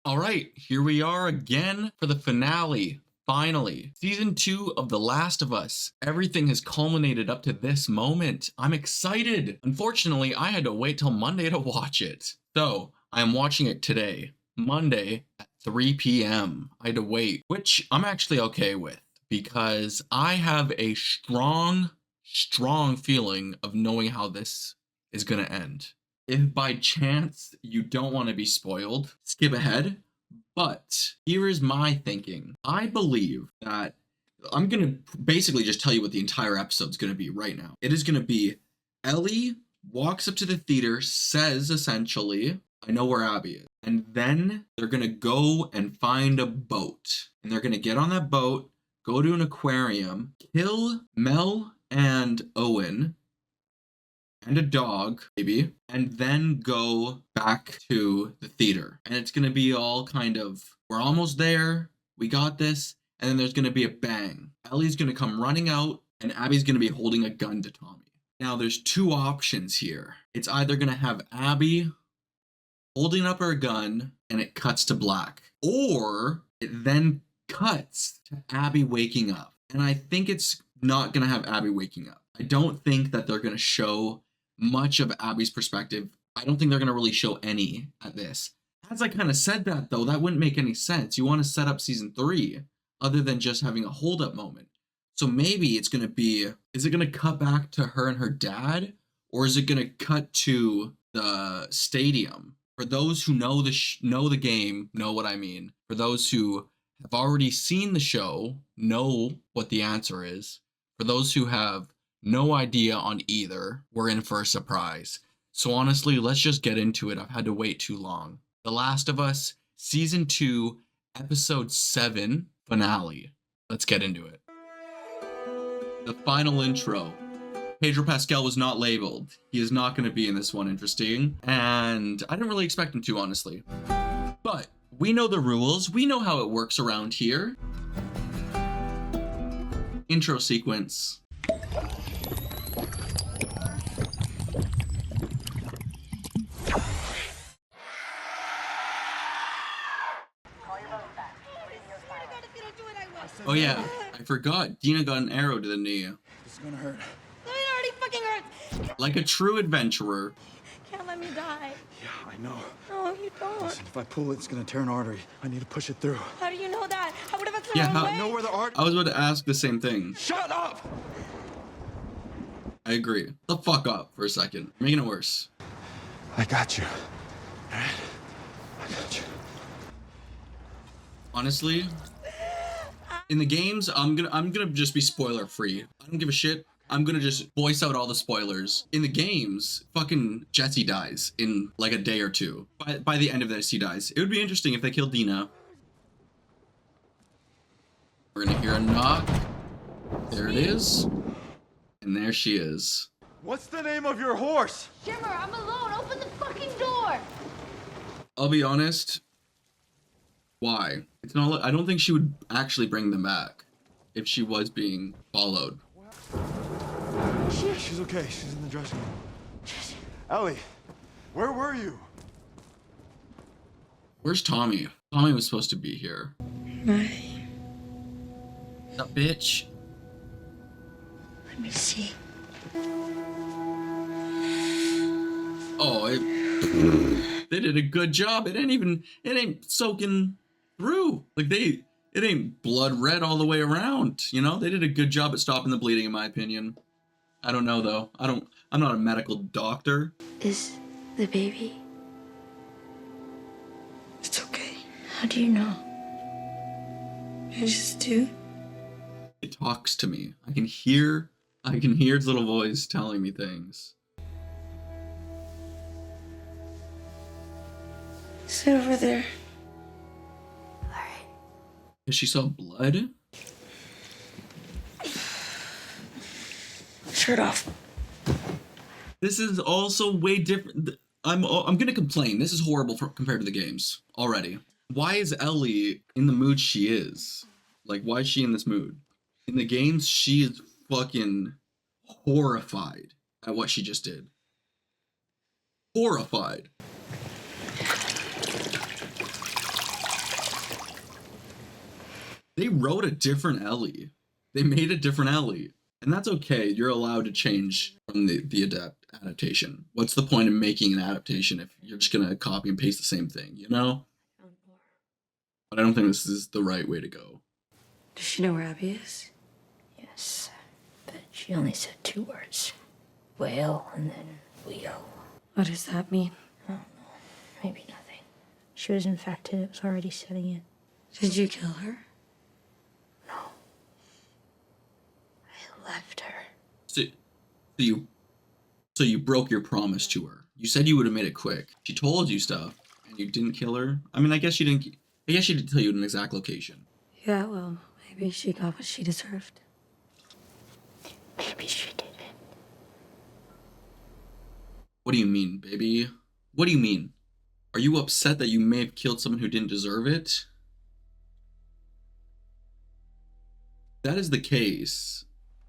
All right, here we are again for the finale. Finally, season 2 of The Last of Us. Everything has culminated up to this moment. I'm excited. Unfortunately, I had to wait till Monday to watch it. So, I'm watching it today, Monday at 3 p.m. I had to wait, which I'm actually okay with because I have a strong feeling of knowing how this is going to end. If by chance you don't want to be spoiled, skip ahead. But here is my thinking. I believe that I'm going to basically just tell you what the entire episode's going to be right now. It is going to be Ellie walks up to the theater, says essentially, I know where Abby is. And then they're going to go and find a boat. And they're going to get on that boat, go to an aquarium, kill Mel and Owen, and a dog, maybe, and then go back to the theater. And it's gonna be all kind of, we're almost there, we got this, and then there's gonna be a bang. Ellie's gonna come running out, and Abby's gonna be holding a gun to Tommy. Now, there's two options here. It's either gonna have Abby holding up her gun, and it cuts to black, or it then cuts to Abby waking up. And I think it's not gonna have Abby waking up. I don't think that they're gonna show much of Abby's perspective. I don't think they're going to really show any at this. As I kind of said that, though, that wouldn't make any sense. You want to set up season 3 other than just having a hold-up moment. So maybe it's going to be, is it going to cut back to her and her dad? Or is it going to cut to the stadium? For those who know the game, know what I mean. For those who have already seen the show, know what the answer is. For those who have no idea on either, we're in for a surprise. So honestly, let's just get into it. I've had to wait too long. The Last of Us, Season 2, Episode 7, finale. Let's get into it. The final intro. Pedro Pascal was not labeled. He is not going to be in this one, interesting. And I didn't really expect him to, honestly. But we know the rules. We know how it works around here. Intro sequence. Oh yeah, I forgot. Dina got an arrow to the knee. This is gonna hurt. No, it already fucking hurts. Like a true adventurer. Can't let me die. Yeah, I know. No, you don't. Listen, if I pull it, it's gonna tear an artery. I need to push it through. How do you know that? What if it's the Yeah, wrong how- way? I know where the artery. I was about to ask the same thing. Shut up! I agree. The fuck up for a second. You're making it worse. I got you. All right? I got you. Honestly, in the games, I'm gonna just be spoiler free. I don't give a shit. I'm gonna just voice out all the spoilers. In the games, fucking Jesse dies in like a day or two. By the end of this, he dies. It would be interesting if they killed Dina. We're gonna hear a knock. There it is. And there she is. What's the name of your horse? Shimmer, I'm alone. Open the fucking door. I'll be honest. Why? It's not. I don't think she would actually bring them back if she was being followed. She's okay. She's in the dressing room. Ellie, where were you? Where's Tommy? Tommy was supposed to be here. My. That bitch. Let me see. Oh, they did a good job. It ain't soaking through. Like it ain't blood red all the way around. You know, they did a good job at stopping the bleeding, in my opinion. I don't know though. I'm not a medical doctor. Is the baby? It's okay. How do you know? I just do. It talks to me. I can hear its little voice telling me things. Sit over there. All right. Because she saw blood? Shirt off. This is also way different. I'm gonna complain. This is horrible compared to the games already. Why is Ellie in the mood she is? Like, why is she in this mood? In the games, she is fucking horrified at what she just did. Horrified. They wrote a different Ellie. They made a different Ellie. And that's okay. You're allowed to change from the adaptation. What's the point of making an adaptation if you're just gonna copy and paste the same thing, you know? But I don't think this is the right way to go. Does she know where Abby is? Yes, but she only said 2 words. Whale and then wheel. What does that mean? I don't know. Maybe nothing. She was infected. It was already setting in. Did you kill her? No. I left her. So you broke your promise to her. You said you would have made it quick. She told you stuff, and you didn't kill her. I mean, I guess she didn't tell you an exact location. Yeah, well, maybe she got what she deserved. Maybe she didn't. What do you mean, baby? What do you mean? Are you upset that you may have killed someone who didn't deserve it? If that is the case.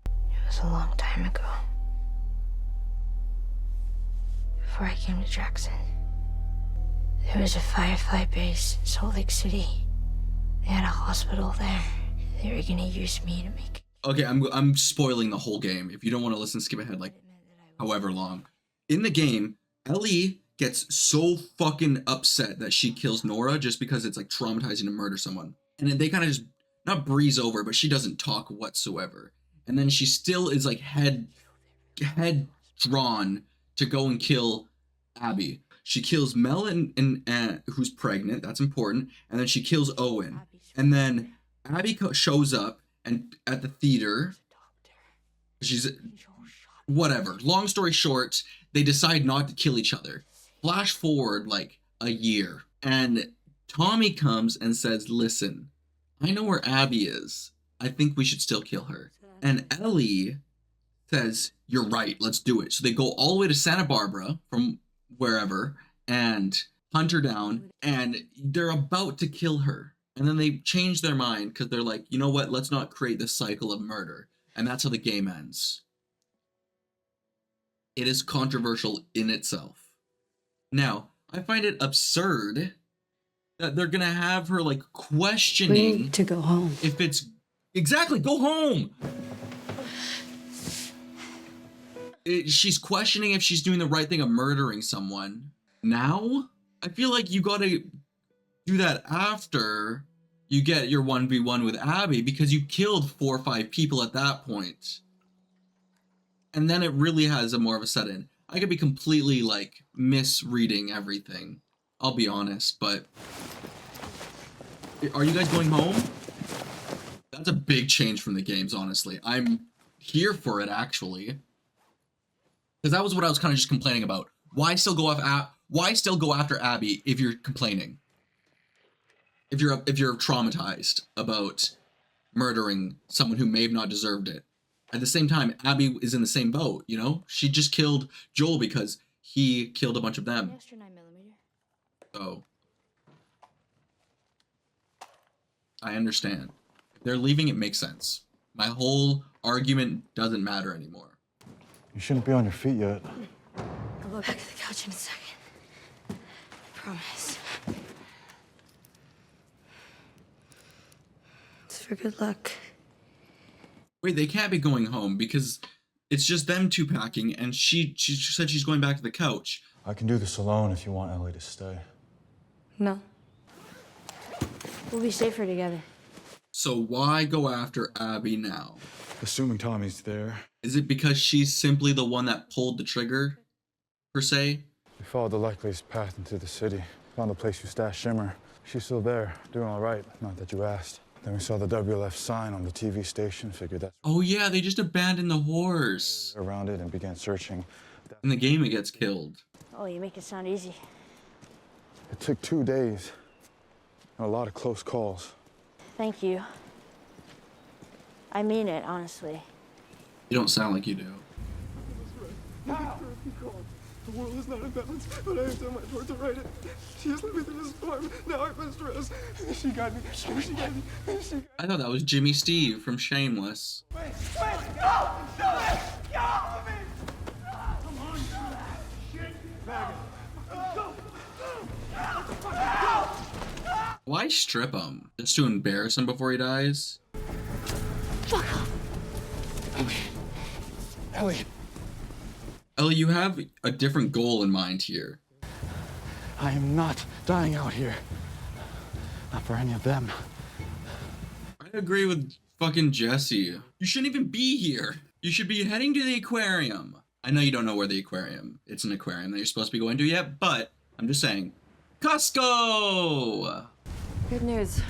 It was a long time ago. Before I came to Jackson. There was a Firefly base in Salt Lake City. They had a hospital there. They were gonna use me to make... Okay, I'm spoiling the whole game. If you don't want to listen, skip ahead like however long. In the game, Ellie gets so fucking upset that she kills Nora just because it's like traumatizing to murder someone. And then they kind of just, not breeze over, but she doesn't talk whatsoever. And then she still is like head drawn to go and kill Abby. She kills Mel and who's pregnant, that's important. And then she kills Owen. And then Abby shows up and at the theater. She's whatever. Long story short, they decide not to kill each other. Flash forward like a year, and Tommy comes and says, listen, I know where Abby is. I think we should still kill her. And Ellie says, you're right, let's do it. So they go all the way to Santa Barbara from wherever and hunt her down, and they're about to kill her. And then they change their mind because they're like, you know what, let's not create this cycle of murder. And that's how the game ends. It is controversial in itself. Now, I find it absurd that they're gonna have her like questioning We need to go home. if it's exactly go home. She's questioning if she's doing the right thing of murdering someone. Now, I feel like you gotta do that after you get your 1v1 with Abby because you killed 4 or 5 people at that point. And then it really has a more of a set in. I could be completely like misreading everything. I'll be honest, but are you guys going home? That's a big change from the games, honestly. I'm here for it actually. Because that was what I was kind of just complaining about. Why still go after Abby if you're complaining? If you're traumatized about murdering someone who may have not deserved it. At the same time, Abby is in the same boat, you know? She just killed Joel because he killed a bunch of them. So, I understand. If they're leaving, it makes sense. My whole argument doesn't matter anymore. You shouldn't be on your feet yet. I'll go back to the couch in a second. I promise. It's for good luck. Wait, they can't be going home because it's just them 2 packing, and she said she's going back to the couch. I can do this alone if you want Ellie to stay. No. We'll be safer together. So why go after Abby now? Assuming Tommy's there. Is it because she's simply the one that pulled the trigger, per se? We followed the likeliest path into the city. Found the place you stashed Shimmer. She's still there, doing all right. Not that you asked. Then we saw the WLF sign on the TV station, figured that's... Oh yeah, they just abandoned the horse. Around it and began searching. In the game, it gets killed. Oh, you make it sound easy. It took 2 days. And a lot of close calls. Thank you. I mean it, honestly. You don't sound like you do. The world is not in balance, but I have done my part to right it. She has led me through the storm. Now I must rest. She got me. She got me. She got me. I thought that was Jimmy Steve from Shameless. Wait! Go! Do it! Get off of me! Come on, shit! Maggot. Go! Why strip him? Just to embarrass him before he dies? Fuck off. Ellie. Ellie, you have a different goal in mind here. I am not dying out here. Not for any of them. I agree with fucking Jesse. You shouldn't even be here. You should be heading to the aquarium. I know you don't know where the aquarium. It's an aquarium that you're supposed to be going to yet, but I'm just saying. Costco! Good news.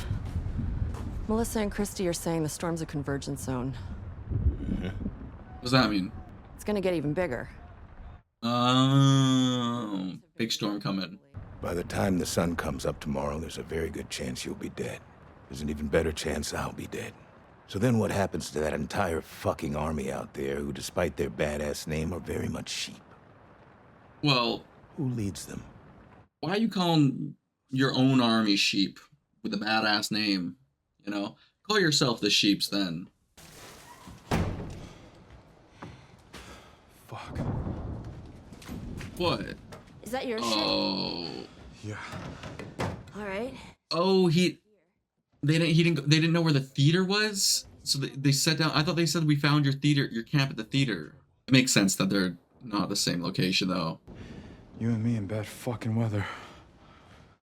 Melissa and Christy are saying the storm's a convergence zone. What does that mean? It's gonna get even bigger. Oh, big storm coming. By the time the sun comes up tomorrow, there's a very good chance you'll be dead. There's an even better chance I'll be dead. So then what happens to that entire fucking army out there who, despite their badass name, are very much sheep? Well, Who leads them? why are you calling your own army sheep with a badass name? You know? Call yourself the sheeps then. Fuck. What? Is that your shit? Oh. Yeah. All right. Oh, they didn't know where the theater was? So they sat down. I thought they said we found your camp at the theater. It makes sense that they're not the same location though. You and me in bad fucking weather.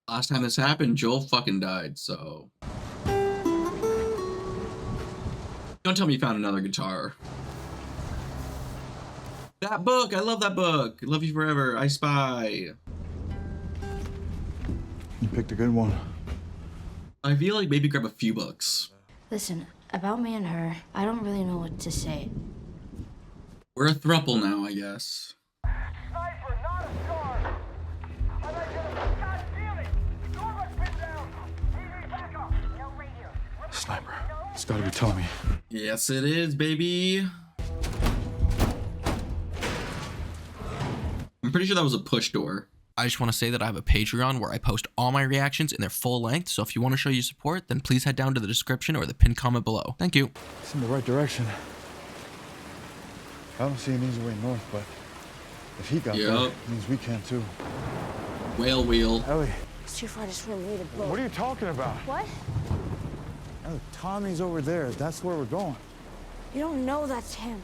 Last time this happened, Joel fucking died, so. Don't tell me you found another guitar. That book! I love that book! Love You Forever, I Spy. You picked a good one. I feel like maybe grab a few books. Listen, about me and her, I don't really know what to say. We're a throuple now, I guess. Sniper, not a scar. I'm not gonna. God damn it! Door was pinned down. TV backup. No radio. Sniper. It's gotta be Tommy. Yes, it is, baby. I'm pretty sure that was a push door. I just want to say that I have a Patreon where I post all my reactions in their full length, so if you want to show your support, then please head down to the description or the pinned comment below. Thank you. It's in the right direction. I don't see an easy way north, but if he got there, Yup. it means we can too. Whale wheel. Ellie, It's too far to swim. We need a boat. what are you talking about? What? Ellie, Tommy's over there. That's where we're going. You don't know that's him.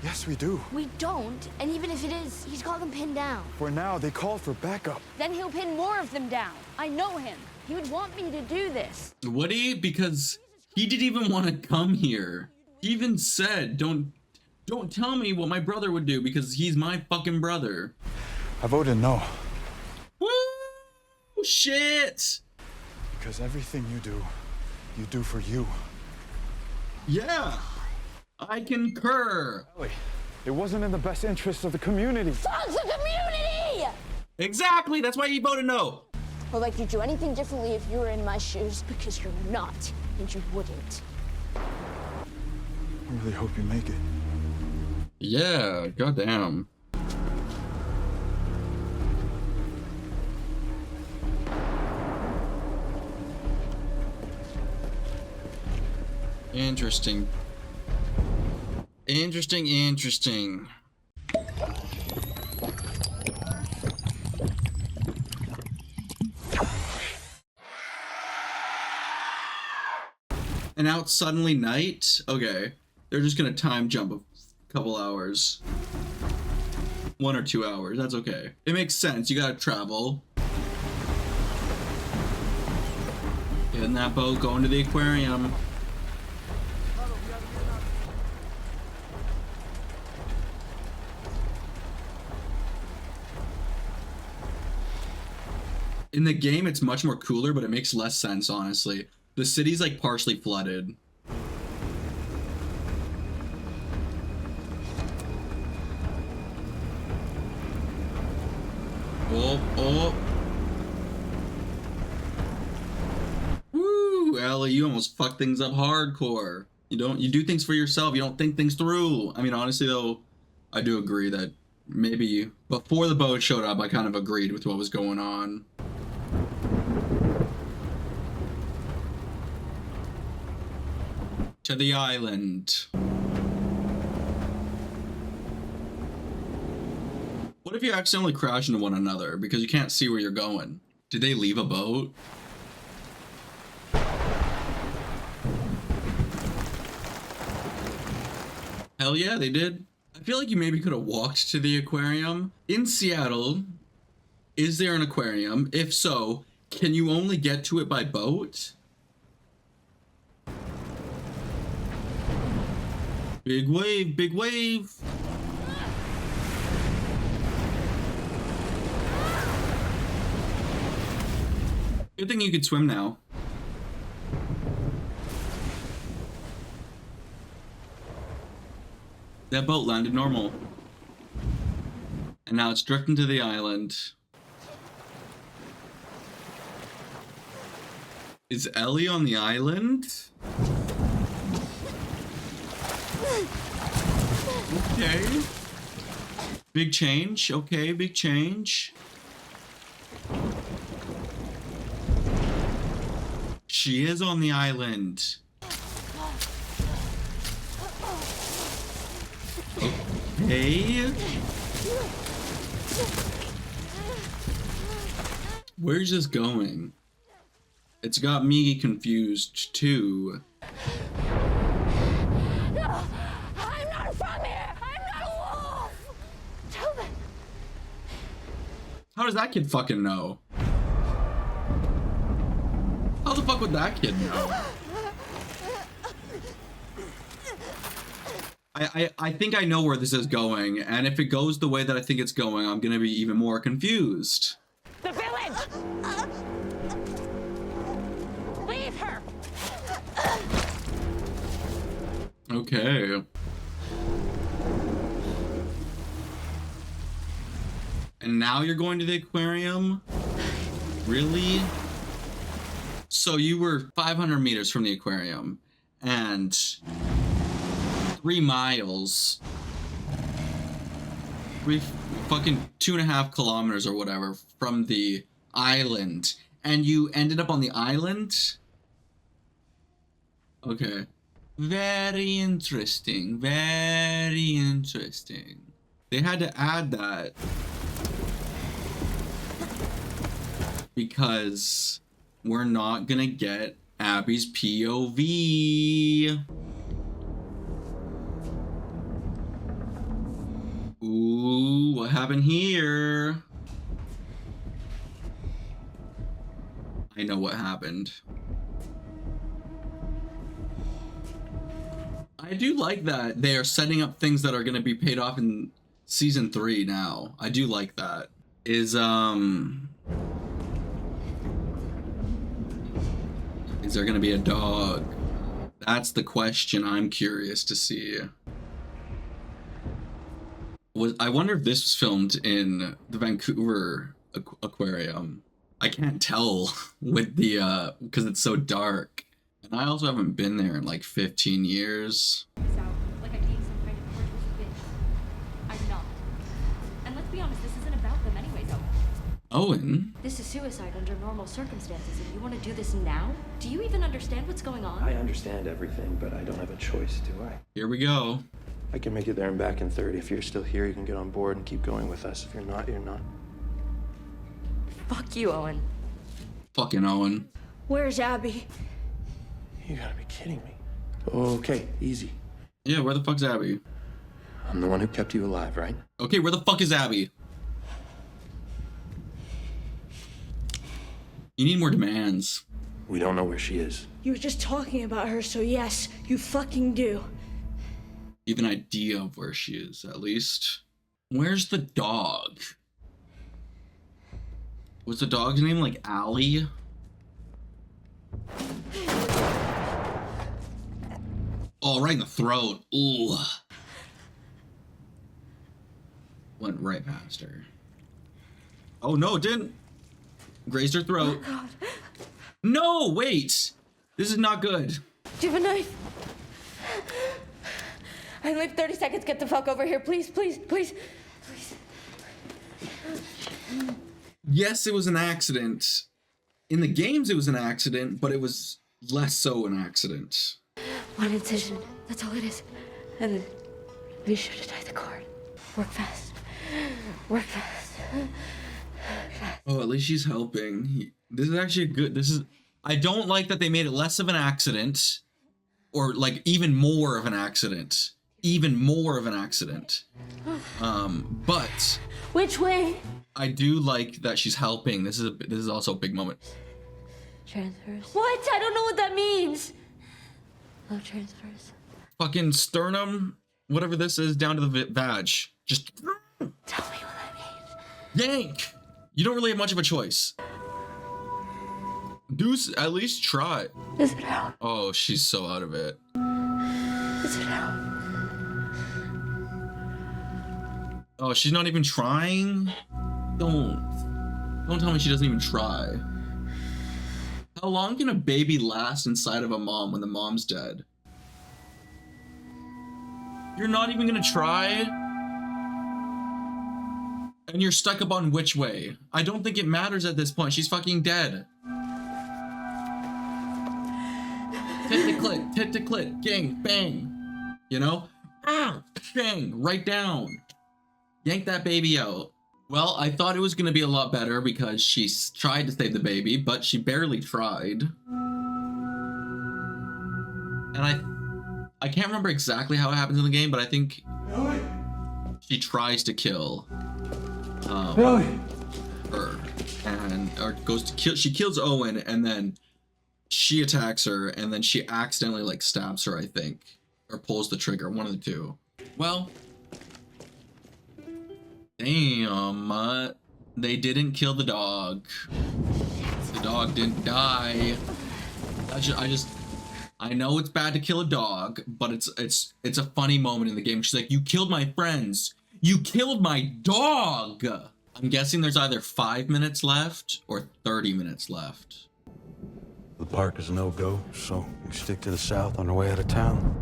Yes, we do. We don't. And even if it is, he's got them pinned down. For now, they called for backup. Then he'll pin more of them down. I know him. He would want me to do this. Would he? Because he didn't even want to come here. He even said, don't tell me what my brother would do because he's my fucking brother. I voted no. Woo! Shit! Because everything you do for you. Yeah! I concur! Ellie, it wasn't in the best interest of the community. Fuck the community! Exactly! That's why he voted no! Or like you'd do anything differently if you were in my shoes, because you're not, and you wouldn't. I really hope you make it. Yeah, goddamn. Interesting. Interesting. And out suddenly night? Okay. They're just gonna time jump a couple hours. 1 or 2 hours, that's okay. It makes sense, you gotta travel. Get in that boat, going to the aquarium. In the game, it's much more cooler, but it makes less sense, honestly. The city's like partially flooded. Oh. Woo, Ellie, you almost fucked things up hardcore. You do things for yourself, you don't think things through. I mean, honestly though, I do agree that maybe before the boat showed up, I kind of agreed with what was going on. To the island. What if you accidentally crash into one another because you can't see where you're going? Did they leave a boat? Hell yeah, they did. I feel like you maybe could have walked to the aquarium. In Seattle, is there an aquarium? If so, can you only get to it by boat? Big wave, big wave. Good thing you could swim now. That boat landed normal. And now it's drifting to the island. Is Ellie on the island? Okay. Big change. Okay, big change. She is on the island. Okay. Where's this going? It's got me confused too. No, I'm not from here. I'm not a wolf. Tell them. How does that kid fucking know? How the fuck would that kid know? I think I know where this is going, and if it goes the way that I think it's going, I'm gonna be even more confused. The village! Leave her! Okay. And now you're going to the aquarium? Really? So you were 500 meters from the aquarium, and 3 miles, fucking 2.5 kilometers or whatever from the island, and you ended up on the island? Okay. Very interesting. Very interesting. They had to add that because we're not gonna get Abby's POV. Ooh, what happened here? I know what happened. I do like that they are setting up things that are going to be paid off in season 3 now. I do like that. Is there going to be a dog? That's the question I'm curious to see. I wonder if this was filmed in the Vancouver aquarium. I can't tell with the because it's so dark. And I also haven't been there in like 15 years. Like I'm being some kind of worthless bitch. I'm not. And let's be honest, this isn't about them anyways, Owen? This is suicide under normal circumstances, and you want to do this now? Do you even understand what's going on? I understand everything, but I don't have a choice, do I? Here we go. I can make it there and back in 30. If you're still here, you can get on board and keep going with us. If you're not, you're not. Fuck you, Owen. Fucking Owen. Where's Abby? You gotta be kidding me. Okay, easy. Yeah, where the fuck's Abby? I'm the one who kept you alive, right? Okay, where the fuck is Abby? You need more demands. We don't know where she is. You were just talking about her, so yes, you fucking do. You have an idea of where she is, at least. Where's the dog? Was the dog's name like Allie? Oh, right in the throat. Ooh. Went right past her. Oh, no, it didn't. Grazed her throat. Oh, God. No, wait. This is not good. Do you have a knife? I only have 30 seconds. Get the fuck over here, please, please, please, please. Yes, it was an accident. In the games, it was an accident, but it was less so an accident. One incision. That's all it is. And then be sure to tie the cord. Work fast. Work fast. Oh, at least she's helping. This is actually good. I don't like that they made it less of an accident, or like even more of an accident. even more of an accident. But Which way? I do like that she's helping. This is also a big moment. Transfers. What? I don't know what that means. Love transfers. Fucking sternum, whatever this is, down to the vag. Just Tell me what that means. yank. You don't really have much of a choice. Deuce, at least try. Is it out? Oh, she's so out of it. Is it out? Oh, she's not even trying? Don't tell me she doesn't even try. How long can a baby last inside of a mom when the mom's dead? You're not even gonna try? And you're stuck up on which way? I don't think it matters at this point. She's fucking dead. Tit to clit, gang, bang. You know? Bang, right down. Yank that baby out. Well, I thought it was gonna be a lot better because she tried to save the baby, but she barely tried. And I can't remember exactly how it happens in the game, but I think she tries to kill her, or goes to kill. She kills Owen, and then she attacks her, and then she accidentally like stabs her, I think, or pulls the trigger. One of the two. Well, damn, they didn't kill the dog. The dog didn't die. I know it's bad to kill a dog, but it's a funny moment in the game. She's like, "You killed my friends. You killed my dog." I'm guessing there's either 5 minutes left or 30 minutes left. The park is no-go, so we stick to the south on our way out of town.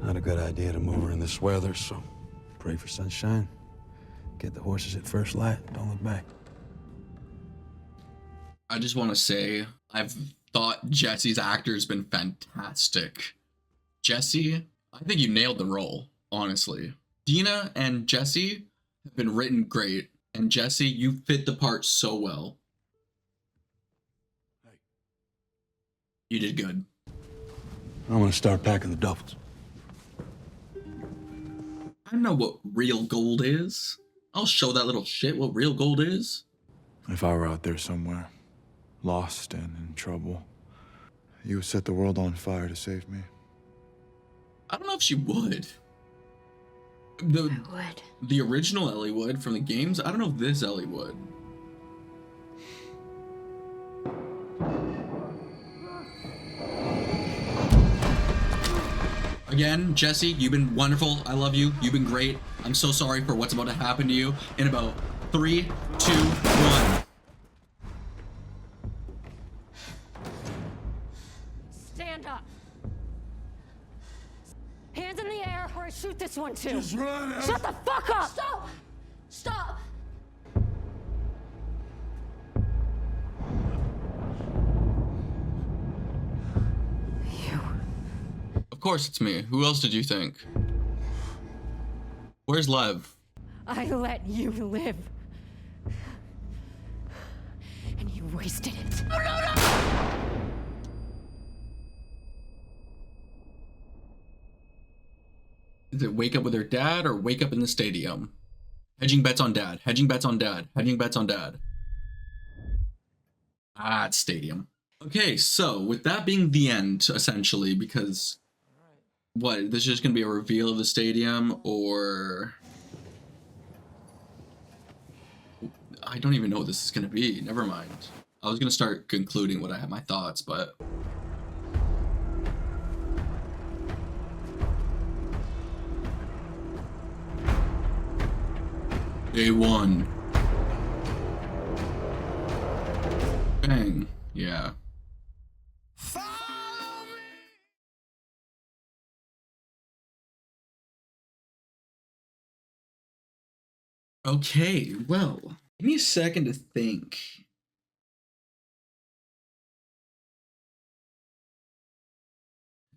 Not a good idea to move her in this weather, so pray for sunshine. Get the horses at first light, don't look back. I just want to say, I've thought Jesse's actor's been fantastic. Jesse, I think you nailed the role, honestly. Dina and Jesse have been written great, and Jesse, you fit the part so well. You did good. I'm gonna start packing the duffels. I know what real gold is. I'll show that little shit what real gold is. If I were out there somewhere, lost and in trouble, you would set the world on fire to save me. I don't know if she would. I would. The original Ellie would from the games. I don't know if this Ellie would. Again, Jesse, you've been wonderful. I love you. You've been great. I'm so sorry for what's about to happen to you in about 3, 2, 1. Stand up. Hands in the air or I shoot this one too. Just run, Ellie. Shut the fuck up! Stop! Stop! Of course it's me. Who else did you think? Where's Lev? I let you live. And you wasted it. No, no, no! Is it wake up with her dad or wake up in the stadium? Hedging bets on dad. Hedging bets on dad. Hedging bets on dad. Ah, it's stadium. Okay, so with that being the end, essentially, because what, this is just gonna be a reveal of the stadium, or I don't even know what this is gonna be. Never mind. I was gonna start concluding what I have my thoughts, but Day 1. Bang. Yeah. Okay, well, give me a second to think.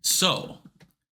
So,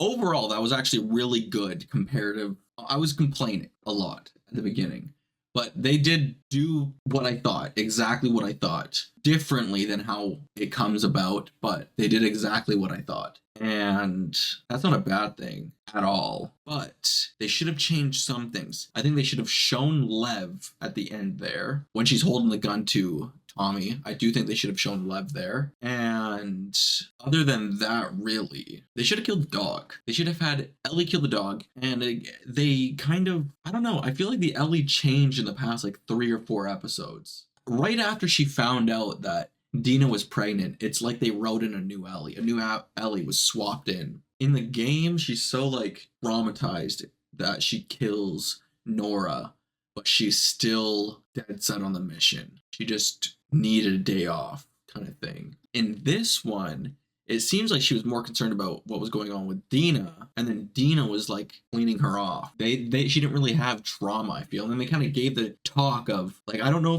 overall, that was actually really good comparative. I was complaining a lot at the beginning, But they did do what I thought, exactly what I thought, differently than how it comes about, but they did exactly what I thought. And that's not a bad thing at all. But they should have changed some things. I think they should have shown Lev at the end there when she's holding the gun to Tommy. I do think they should have shown Lev there. And other than that, really, they should have killed the dog. They should have had Ellie kill the dog. And they kind of, I don't know, I feel like the Ellie changed in the past like 3 or 4 episodes. Right after she found out that Dina was pregnant, it's like they wrote in a new Ellie. A new Ellie was swapped in. In the game, she's so like traumatized that she kills Nora, but she's still dead set on the mission. She just needed a day off, kind of thing. In this one, it seems like she was more concerned about what was going on with Dina, and then Dina was like cleaning her off. She didn't really have trauma, I feel. And then they kind of gave the talk of like, I don't know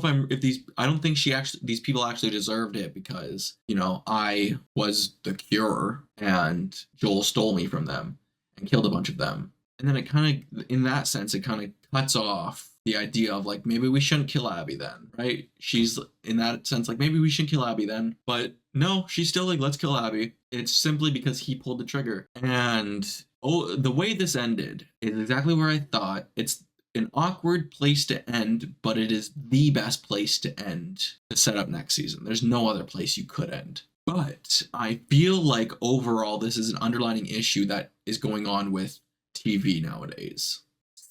I don't think these people actually deserved it because, you know, I was the cure and Joel stole me from them and killed a bunch of them. And then it kind of, in that sense, it kind of cuts off the idea of like, maybe we shouldn't kill Abby then, right? She's in that sense like, maybe we shouldn't kill Abby then, but no, she's still like, let's kill Abby. It's simply because he pulled the trigger. And the way this ended is exactly where I thought. It's an awkward place to end, but it is the best place to end to set up next season. There's no other place you could end. But I feel like overall, this is an underlying issue that is going on with TV nowadays.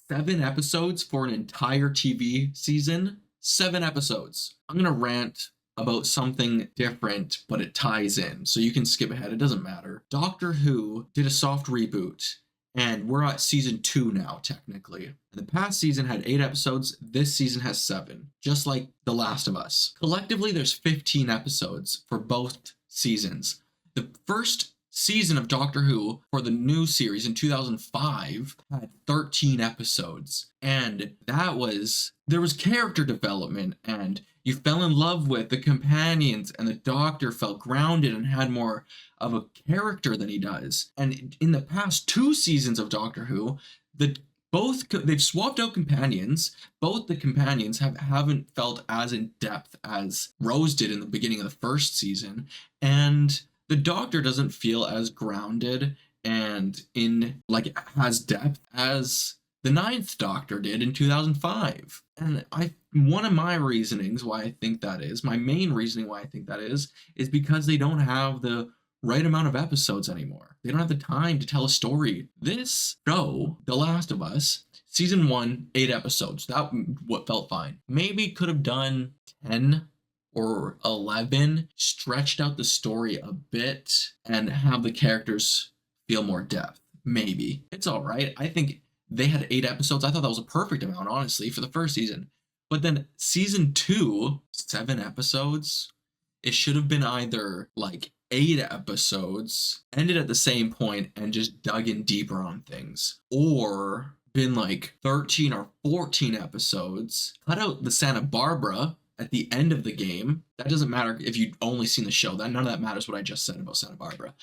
7 episodes for an entire TV season. 7 episodes. I'm going to rant about something different, but it ties in, so you can skip ahead. It doesn't matter. Doctor Who did a soft reboot, and we're at season 2 now, technically. The past season had 8 episodes. This season has 7, just like The Last of Us. Collectively, there's 15 episodes for both seasons. The first season of Doctor Who for the new series in 2005 had 13 episodes, and there was character development, and you fell in love with the companions, and the Doctor felt grounded and had more of a character than he does. And in the past 2 seasons of Doctor Who, they've swapped out companions. Both the companions haven't felt as in depth as Rose did in the beginning of the first season, and the Doctor doesn't feel as grounded and has depth as the 9th Doctor did in 2005. And one of my reasonings why I think that is, my main reasoning why I think that is because they don't have the right amount of episodes anymore. They don't have the time to tell a story. This show, The Last of Us, season 1, 8 episodes. That what felt fine. Maybe could have done 10 or 11, stretched out the story a bit and have the characters feel more depth. Maybe. It's all right. I think they had 8 episodes. I thought that was a perfect amount, honestly, for the first season. But then season 2, 7 episodes, it should have been either like 8 episodes, ended at the same point and just dug in deeper on things, or been like 13 or 14 episodes, cut out the Santa Barbara at the end of the game. That doesn't matter if you've only seen the show. None of that matters what I just said about Santa Barbara.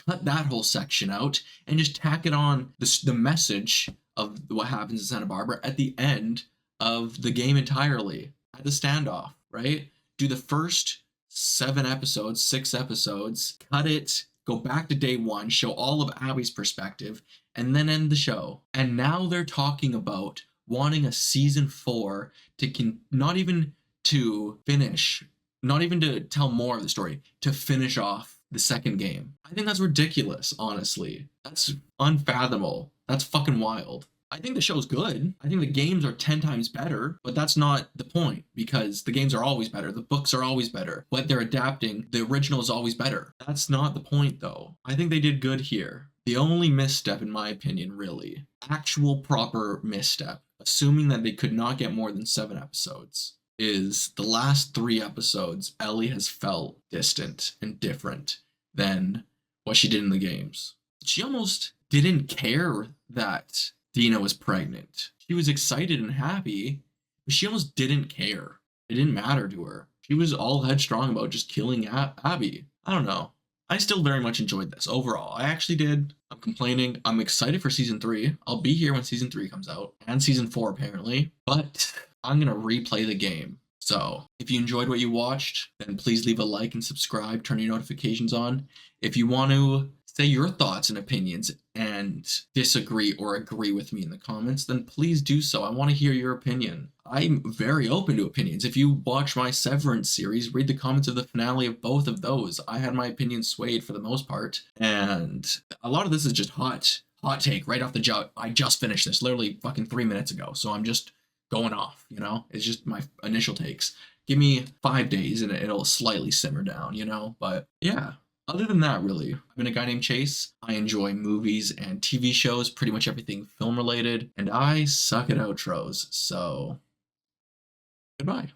Cut that whole section out and just tack it on the message of what happens in Santa Barbara at the end of the game entirely. At the standoff, right? Do the first 7 episodes, 6 episodes, cut it, go back to day 1, show all of Abby's perspective, and then end the show. And now they're talking about wanting a season 4 not even to tell more of the story, to finish off the second game. I think that's ridiculous, honestly. That's unfathomable. That's fucking wild. I think the show's good. I think the games are 10 times better, but that's not the point, because the games are always better. The books are always better. What they're adapting, the original is always better. That's not the point, though. I think they did good here. The only misstep, in my opinion, really, actual proper misstep, assuming that they could not get more than 7 episodes, is the last 3 episodes, Ellie has felt distant and different than what she did in the games. She almost didn't care that Dina was pregnant. She was excited and happy, but she almost didn't care. It didn't matter to her. She was all headstrong about just killing Abby. I don't know. I still very much enjoyed this overall. I actually did. I'm complaining. I'm excited for season 3. I'll be here when season 3 comes out, and season 4 apparently. But I'm gonna replay the game. So if you enjoyed what you watched, then please leave a like and subscribe, turn your notifications on. If you want to say your thoughts and opinions and disagree or agree with me in the comments, then please do so. I want to hear your opinion. I'm very open to opinions. If you watch my Severance series, read the comments of the finale of both of those. I had my opinion swayed for the most part, and a lot of this is just hot take right off the jump. I just finished this literally fucking 3 minutes ago, so I'm just going off, you know? It's just my initial takes. Give me 5 days and it'll slightly simmer down, you know? But yeah, other than that, really, I've been a guy named Chase. I enjoy movies and TV shows, pretty much everything film related, and I suck at outros, so goodbye.